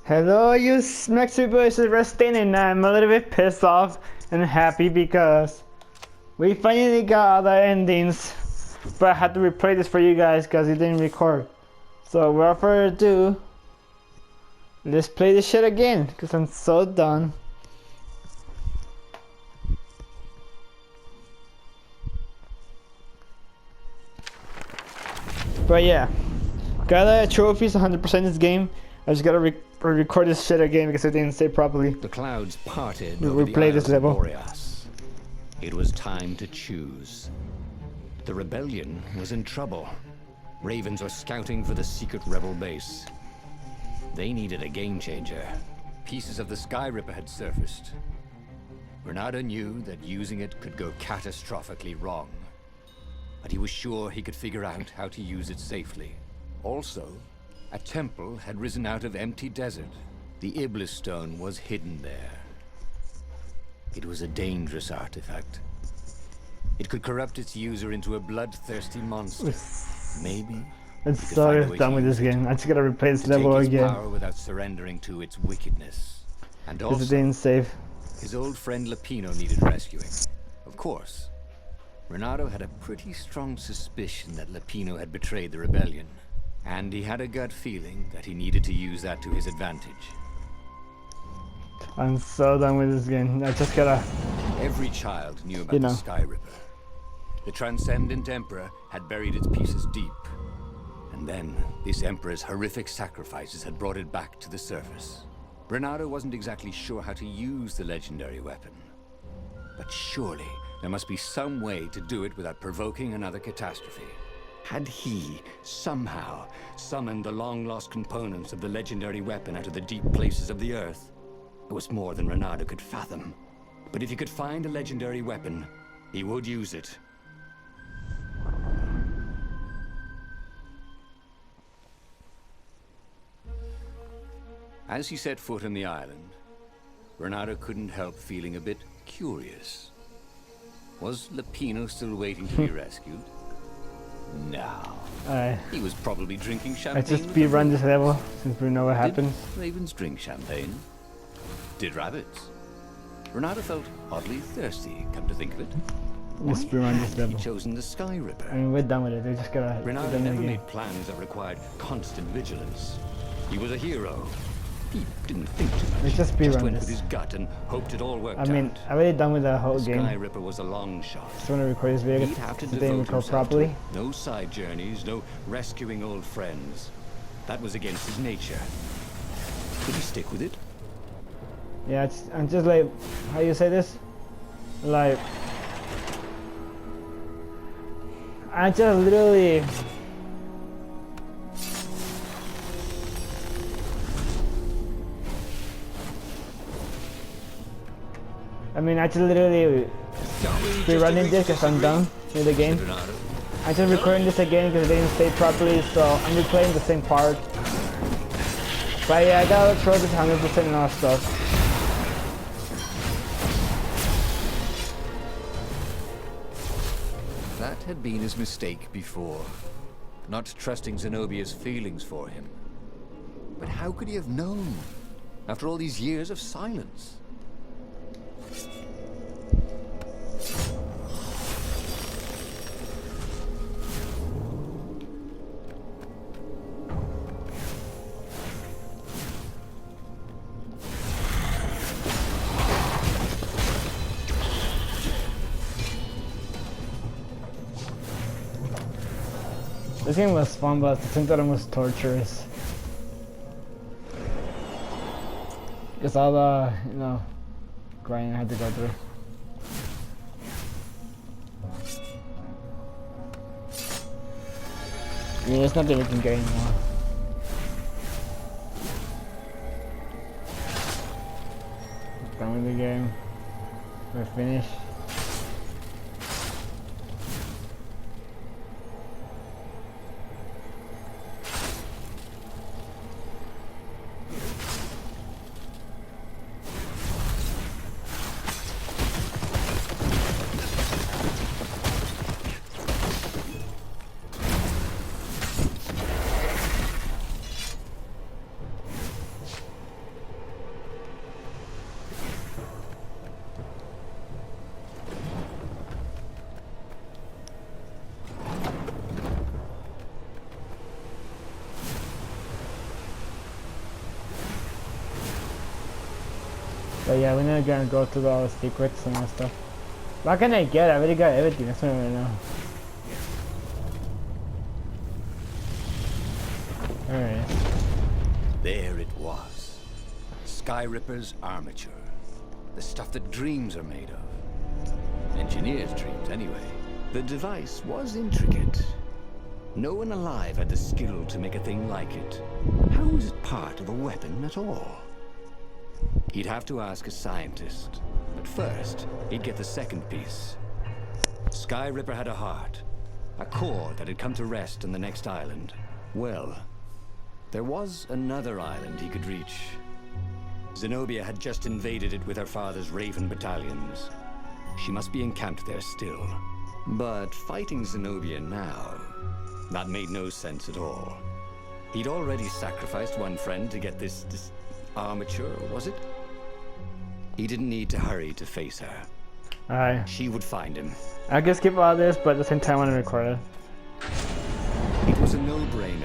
Hello, you Mexican boys, it's Rustin, and I'm a little bit pissed off and happy because we finally got all the endings, but I had to replay this for you guys because it didn't record. So without further ado, let's play this shit again because I'm so done. But yeah, got the trophies 100% this game. I just gotta record this shit again because I didn't say properly. The clouds parted We'll over the replay this Isles of level. Boreas. It was time to choose. The rebellion was in trouble. Ravens were scouting for the secret rebel base. They needed a game changer. Pieces of the Sky Ripper had surfaced. Renato knew that using it could go catastrophically wrong. But he was sure he could figure out how to use it safely. Also, a temple had risen out of empty desert. The Iblis stone was hidden there. It was a dangerous artifact. It could corrupt its user into a bloodthirsty monster. Maybe. I'm so done with this game. I just gotta replay this level again. Power without surrendering to its wickedness. And Because it also, didn't save. his old friend Lapino needed rescuing. Of course, Renato had a pretty strong suspicion that Lapino had betrayed the rebellion. And he had a gut feeling that he needed to use that to his advantage. I'm so done with this game. I just gotta. Every child knew about the Sky Ripper. The Transcendent Emperor had buried its pieces deep. And then, this Emperor's horrific sacrifices had brought it back to the surface. Renato wasn't exactly sure how to use the legendary weapon. But surely, there must be some way to do it without provoking another catastrophe. Had he, somehow, summoned the long-lost components of the legendary weapon out of the deep places of the Earth? It was more than Renato could fathom. But if he could find a legendary weapon, he would use it. As he set foot on the island, Renato couldn't help feeling a bit curious. Was Lapino still waiting to be rescued? No. He was probably drinking champagne. I just speedrun this level since we know what happened. Did ravens drink champagne? Did rabbits? Renato felt oddly thirsty, come to think of it. Just speedrun this level. He'd chosen the Sky Ripper. I mean, we're done with it. We just gotta. Renato never made plans that required constant vigilance. He was a hero. He didn't think too much. Let's just speedrun went this. with his gut and hoped it all worked out. I mean, I'm already done with the whole game. Sky Ripper was a long shot. Just want to record this video He'd have to because I didn't devote record himself to properly. it. No side journeys, no rescuing old friends. That was against his nature. Could he stick with it? Yeah, I'm just like, how you say this? Like, I just literally. I mean, I just literally speedrunning this because I'm done with the game. I'm just recording this again because it didn't save properly, so I'm replaying the same part. But yeah, I gotta throw this 100% and all stuff. That had been his mistake before. Not trusting Zenobia's feelings for him. But how could he have known? After all these years of silence? This game was fun, but I think that it was torturous. Because all the, grinding I had to go through. I mean, there's nothing we can get anymore. Done with the game. We're finished. But yeah, we're not gonna go through all the secrets and all that stuff. What can I get? I already got everything. That's what I want to know. Alright. There it was. Skyripper's armature. The stuff that dreams are made of. Engineers' dreams, anyway. The device was intricate. No one alive had the skill to make a thing like it. How was it part of a weapon at all? He'd have to ask a scientist. But first, he'd get the second piece. Skyripper had a heart. A core that had come to rest on the next island. Well, there was another island he could reach. Zenobia had just invaded it with her father's Raven battalions. She must be encamped there still. But fighting Zenobia now, that made no sense at all. He'd already sacrificed one friend to get this armature, was it? He didn't need to hurry to face her. Alright. She would find him. I can skip all this, but at the same time I want to record it. It was a no-brainer.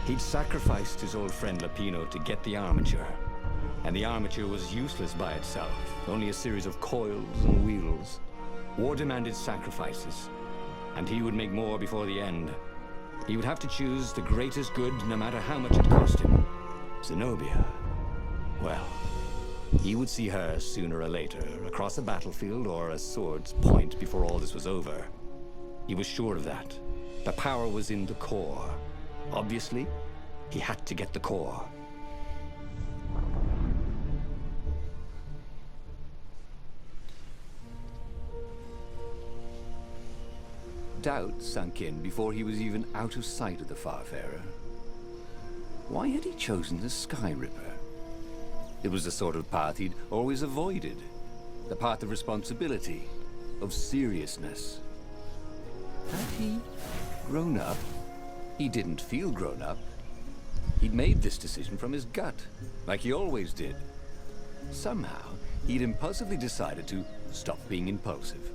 He'd sacrificed his old friend Lapino to get the armature. And the armature was useless by itself, only a series of coils and wheels. War demanded sacrifices, and he would make more before the end. He would have to choose the greatest good no matter how much it cost him. Zenobia. Well, he would see her sooner or later, across a battlefield or a sword's point before all this was over. He was sure of that. The power was in the core. Obviously, he had to get the core. Doubt sunk in before he was even out of sight of the Farfarer. Why had he chosen the Skyripper? It was the sort of path he'd always avoided. The path of responsibility, of seriousness. Had he grown up? He didn't feel grown up. He'd made this decision from his gut, like he always did. Somehow, he'd impulsively decided to stop being impulsive.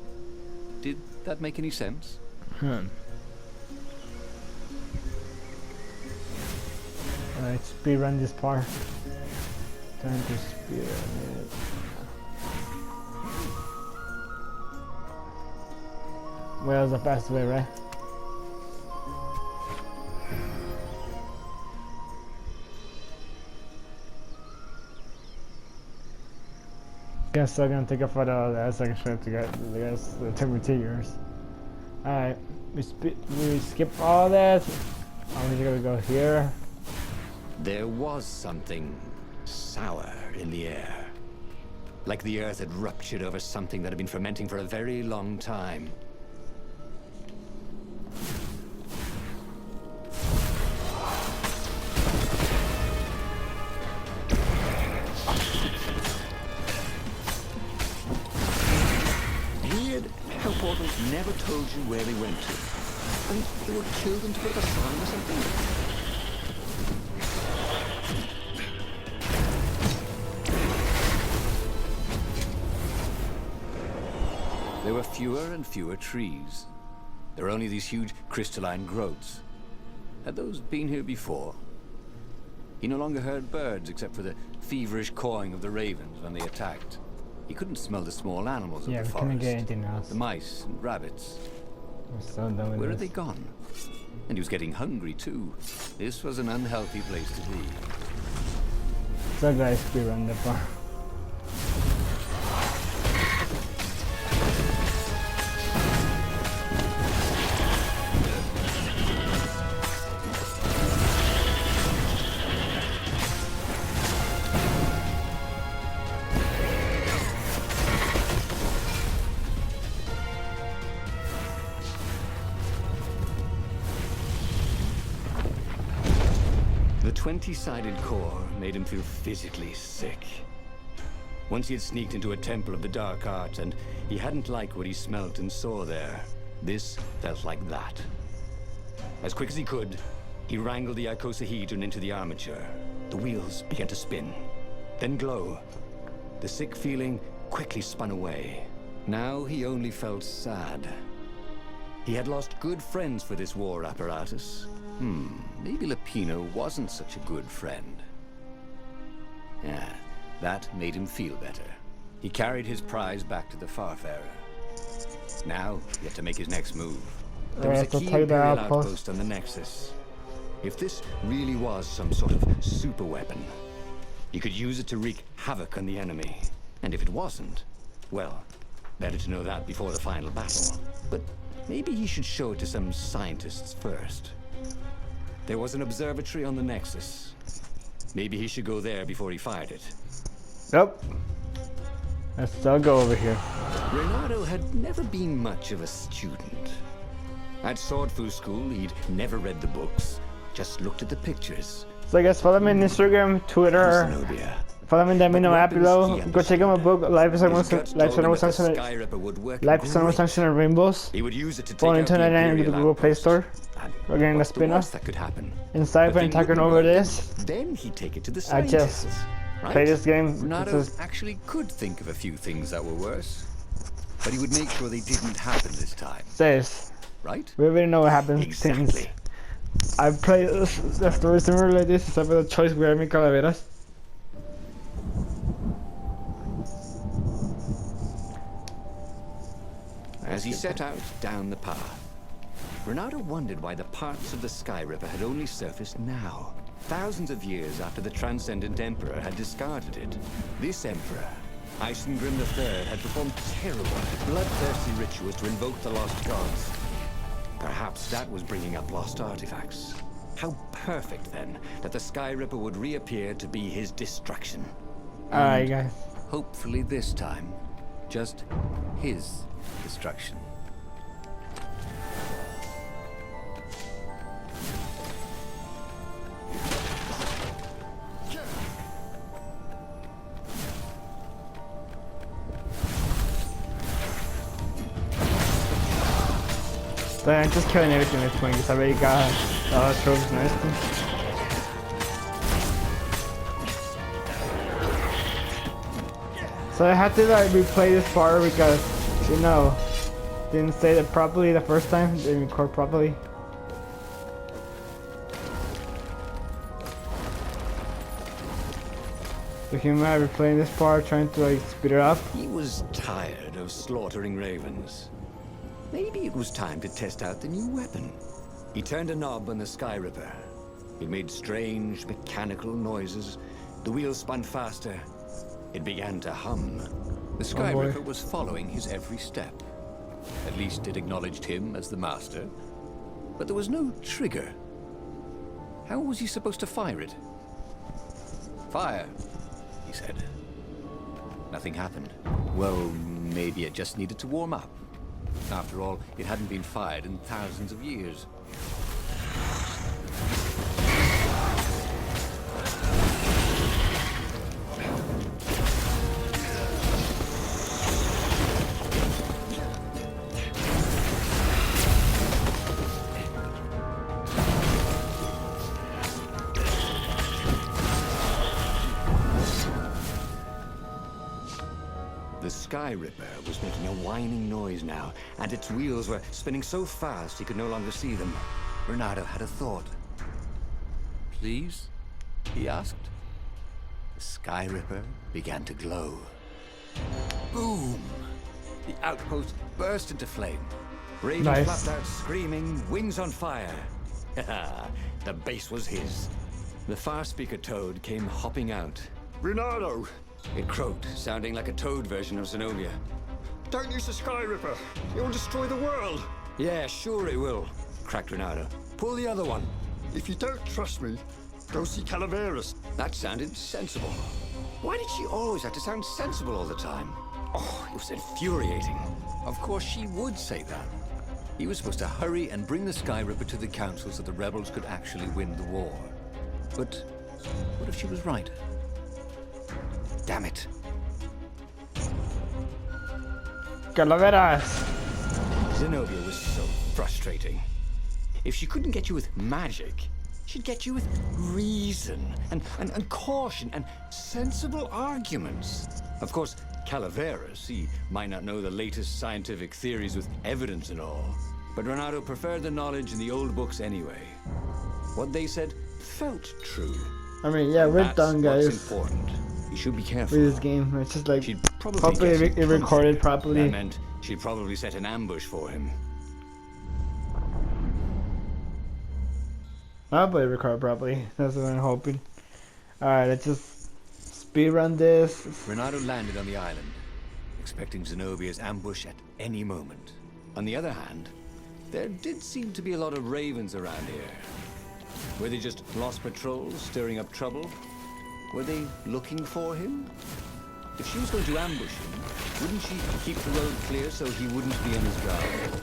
Did that make any sense? Alright, speedrun this part. Time to speedrun it. Well, the fast way, right? Guess I'm gonna take a photo of that second trip to get the temperatures. Alright, we skip all that. I'm just gonna go here. There was something sour in the air. Like the earth had ruptured over something that had been fermenting for a very long time. Weird how portals never told you where they went to. And they were killed and put aside or something. There were fewer and fewer trees. There were only these huge crystalline growths. Had those been here before? He no longer heard birds except for the feverish cawing of the ravens when they attacked. He couldn't smell the small animals of the forest. Couldn't get anything else. The mice and rabbits. I'm so done with Where this. had they gone? And he was getting hungry too. This was an unhealthy place to be. So guys, speedrun the part. The 20-sided core made him feel physically sick. Once he had sneaked into a temple of the dark arts, and he hadn't liked what he smelt and saw there. This felt like that. As quick as he could, he wrangled the icosahedron into the armature. The wheels began to spin, then glow. The sick feeling quickly spun away. Now he only felt sad. He had lost good friends for this war apparatus. Maybe Lapino wasn't such a good friend. Yeah, That made him feel better. He carried his prize back to the Farfarer. Now, he had to make his next move. There was a key Imperial outpost on the Nexus. If this really was some sort of super weapon, he could use it to wreak havoc on the enemy. And if it wasn't, well, better to know that before the final battle. But maybe he should show it to some scientists first. There was an observatory on the Nexus. Maybe he should go there before he fired it. Nope. Let's still go over here. Renato had never been much of a student. At Swordfu school, he'd never read the books, just looked at the pictures. So I guess follow me on Instagram, Twitter. Follow me in the Amino app below. Go check out my book, Life is Almost Sunshine and Rainbows. He would use it to take on out the $2.99 with the Google Play Store. We're getting the spin-off. That could happen. Inside when talking over this, Then he'd take it to the I scientists. just Right? play this game. Renato This is, actually could think of a few things that were worse, but he would make sure they didn't happen this time. says, Right? we already know what happens. Exactly. I've played the story similar like this, except for the choice where I make calaveras. As he set out down the path, Renato wondered why the parts of the Sky Ripper had only surfaced now, thousands of years after the Transcendent Emperor had discarded it. This Emperor, Isengrim III, had performed terrible, bloodthirsty rituals to invoke the lost gods. Perhaps that was bringing up lost artifacts. How perfect, then, that the Sky Ripper would reappear to be his destruction. Alright, guys. Hopefully this time, just his destruction. So I'm just killing everything at this point because I already got trophies and everything. So I had to like replay this part because, you know, didn't say that properly the first time, didn't record properly. So here am I replaying this part, trying to like speed it up. He was tired of slaughtering ravens. Maybe it was time to test out the new weapon. He turned a knob on the Sky Ripper. It made strange mechanical noises. The wheels spun faster. It began to hum. The Sky Ripper was following his every step. At least it acknowledged him as the master. But there was no trigger. How was he supposed to fire it? Fire, he said. Nothing happened. Well, maybe it just needed to warm up. After all, it hadn't been fired in thousands of years. The Sky Ripper was making a whining noise now, and its wheels were spinning so fast he could no longer see them. Renato had a thought. Please? He asked. The Sky Ripper began to glow. Boom! The outpost burst into flame. Raven flapped out screaming, wings on fire. The base was his. The far speaker toad came hopping out. Renato! It croaked, sounding like a toad version of Zenobia. Don't use the Sky Ripper. It will destroy the world. Yeah, sure it will, cracked Renato. Pull the other one. If you don't trust me, go see Calaveras. That sounded sensible. Why did she always have to sound sensible all the time? Oh, it was infuriating. Of course she would say that. He was supposed to hurry and bring the Sky Ripper to the council so the rebels could actually win the war. But what if she was right? Damn it. Calaveras! Zenobia was so frustrating. If she couldn't get you with magic, she'd get you with reason and caution and sensible arguments. Of course, Calaveras, he might not know the latest scientific theories with evidence and all, but Renato preferred the knowledge in the old books anyway. What they said felt true. I mean, yeah, we're done, guys. What's important. You should be careful. with this game. It's just like She'd probably hopefully get him it recorded closer. properly. That meant she'd probably set an ambush for him. Hopefully it recorded properly. That's what I'm hoping. Alright, let's just speedrun this. Renato landed on the island, expecting Zenobia's ambush at any moment. On the other hand, there did seem to be a lot of ravens around here. Were they just lost patrols, stirring up trouble? Were they looking for him? If she was going to ambush him, wouldn't she keep the road clear so he wouldn't be on his guard?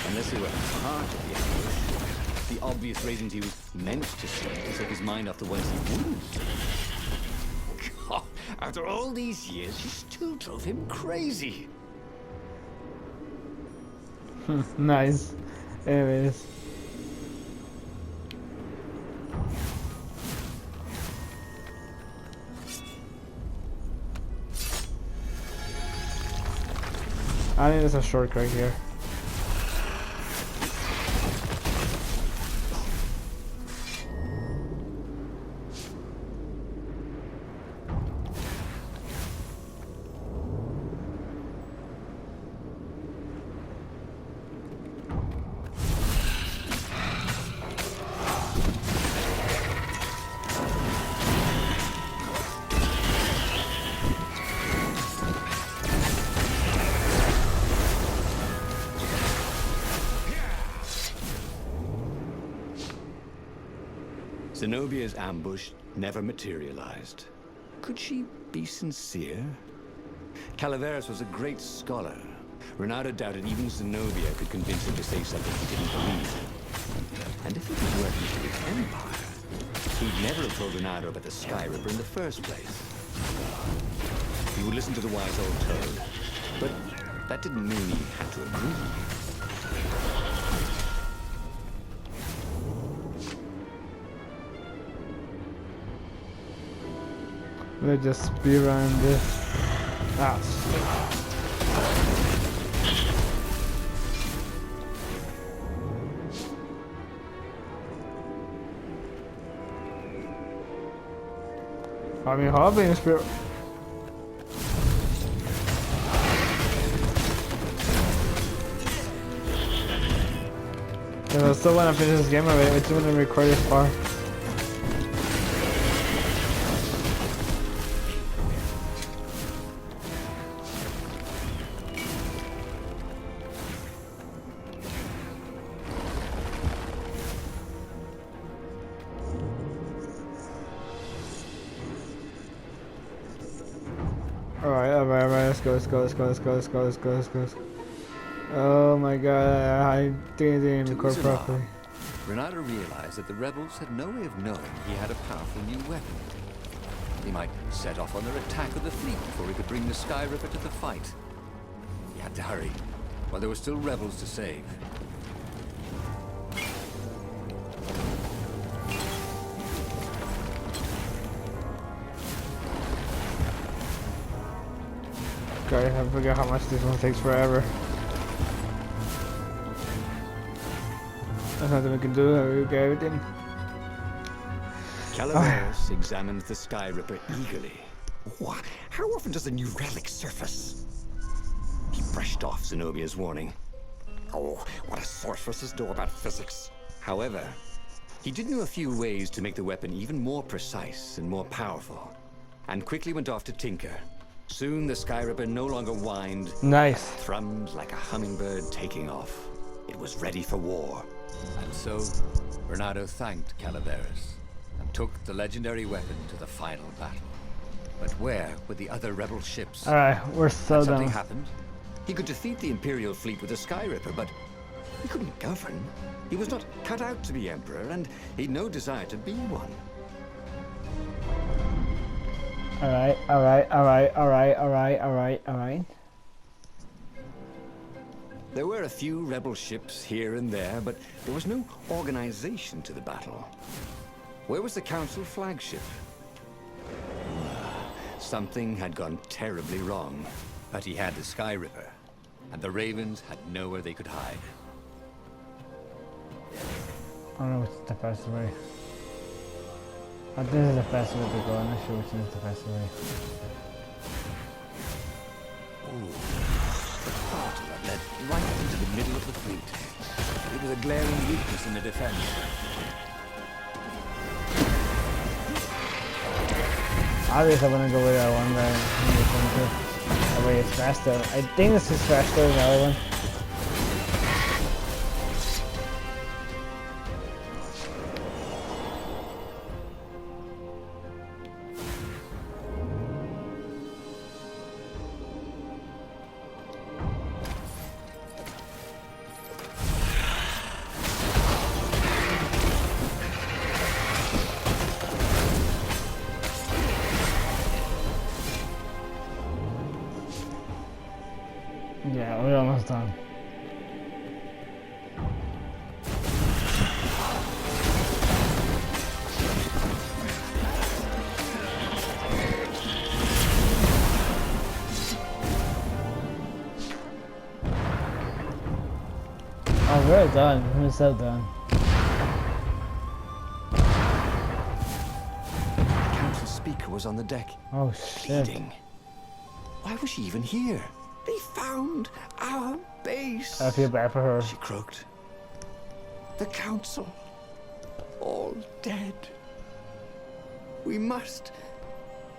Unless they were part of the ambush, the obvious ravens he was meant to see to take his mind off the ones he wouldn't see. God, after all these years, she still drove him crazy. Nice. Anyways. I think there's a shortcut here. Zenobia's ambush never materialized. Could she be sincere? Calaveras was a great scholar. Renato doubted even Zenobia could convince him to say something he didn't believe. And if he was working for the Empire, he'd never have told Renato about the Sky Ripper in the first place. He would listen to the wise old toad, but that didn't mean he had to agree. Let's just speedrun this. Ah, shit. I mean, hoping speed. Yeah, I still want to finish this game already. I just want to record this far. Alright, let's go. Oh my god, I didn't record properly. Renato realized that the rebels had no way of knowing he had a powerful new weapon. He might set off on their attack of the fleet before he could bring the Sky Ripper to the fight. He had to hurry, while there were still rebels to save. God, I forget how much this one takes forever. There's nothing we can do, we get everything. Calaveras examined the Sky Ripper eagerly. What? How often does a new relic surface? He brushed off Zenobia's warning. Oh, what a sorceress know about physics. However, he did know a few ways to make the weapon even more precise and more powerful, and quickly went off to tinker. Soon the Sky Ripper no longer whined, Nice. thrummed like a hummingbird taking off. It was ready for war. And so, Renato thanked Calaveras and took the legendary weapon to the final battle. But where were the other rebel ships? Alright, we're so Had something done. happened? He could defeat the Imperial fleet with a Sky Ripper, but he couldn't govern. He was not cut out to be Emperor, and he'd no desire to be one. Alright. There were a few rebel ships here and there, but there was no organization to the battle. Where was the Council flagship? Something had gone terribly wrong. But he had the Sky Ripper, and the Ravens had nowhere they could hide. I don't know what's the best way. I think this is the fast way to go. I'm not sure which one is the fast way. Portal that led right into the middle of the fleet. It was a glaring weakness in the defense. Obviously, I'm gonna go with that one guy. That way it's faster. I think this is faster than the other one. Yeah, we're almost done. Oh, we're done. We're so done. The council speaker was on the deck. Oh shit. Pleading. Why was she even here? They found our base. I feel bad for her. She croaked. The council, all dead. We must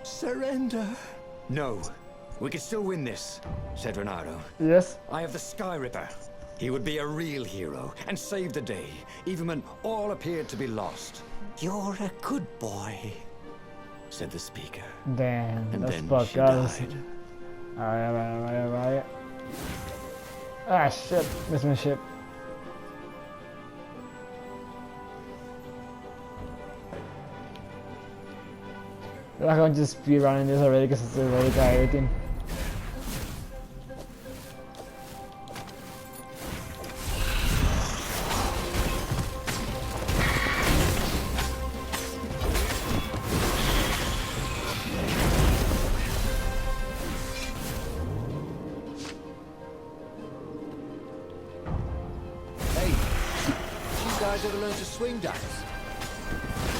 surrender. No, we can still win this, said Renato. Yes? I have the Sky Ripper. He would be a real hero and save the day, even when all appeared to be lost. You're a good boy, said the speaker. Damn, And that's then fucked she up. died. Alright. Ah shit, missed my ship. I'm not gonna just speed running this already because it's already got everything. Hey, you guys ever learn to swing dance?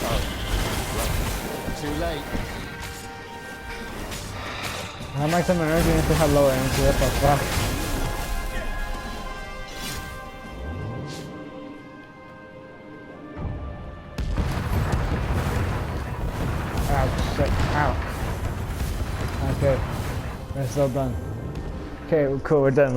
Oh, well, too late. I might some energy if they have low energy, what the fuck? Ow, shit, ow. Okay, we're still done. Okay, cool, we're done.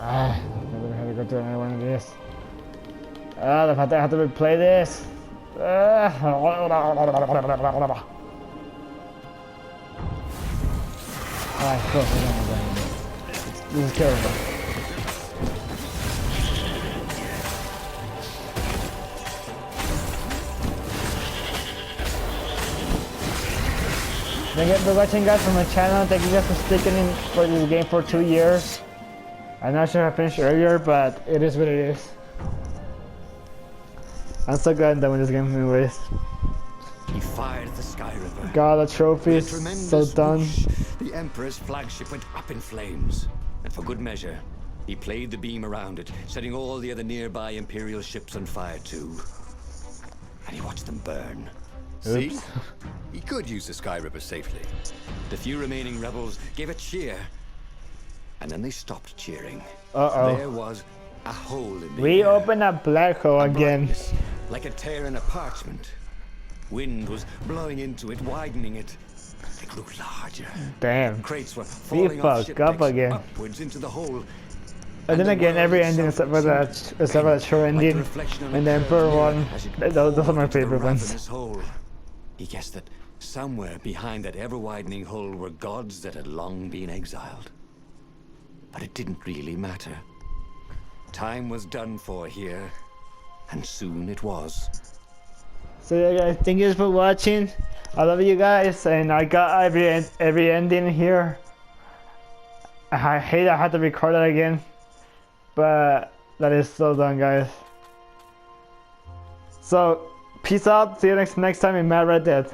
Ah, I'm gonna have to go through another one of these. Ah, the fact that I have to replay this. Alright, cool, we're done. This is terrible. Thank you for watching, guys, from my channel. Thank you guys for sticking in for this game for 2 years. I'm not sure I finished earlier, but it is what it is. I'm so glad I'm done with this game anyways. He fired at the Sky River. God, the trophy With a is tremendous so done. whoosh, the Emperor's flagship went up in flames. And for good measure, he played the beam around it, setting all the other nearby Imperial ships on fire too. And he watched them burn. See? He could use the Sky Ripper safely. The few remaining rebels gave a cheer. And then they stopped cheering. Uh-oh. There was a hole in the We air. open a black hole again. Brightness, like a tear in a parchment. Wind was blowing into it, widening it. It grew larger. Damn. Crates were falling fucked off ship up decks again. upwards into the hole. And then the again, world every ending itself except for the show like the ending reflection on a and the curved Emperor mirror one. as it Those are poured my into the favorite ones. ravenous hole. He guessed that somewhere behind that ever-widening hole were gods that had long been exiled. But it didn't really matter. Time was done for here, and soon it was. So yeah, guys, thank you guys for watching. I love you guys, and I got every ending here. I hate I had to record that again, but that is so done, guys. So peace out. See you next time in Mad Red Dead.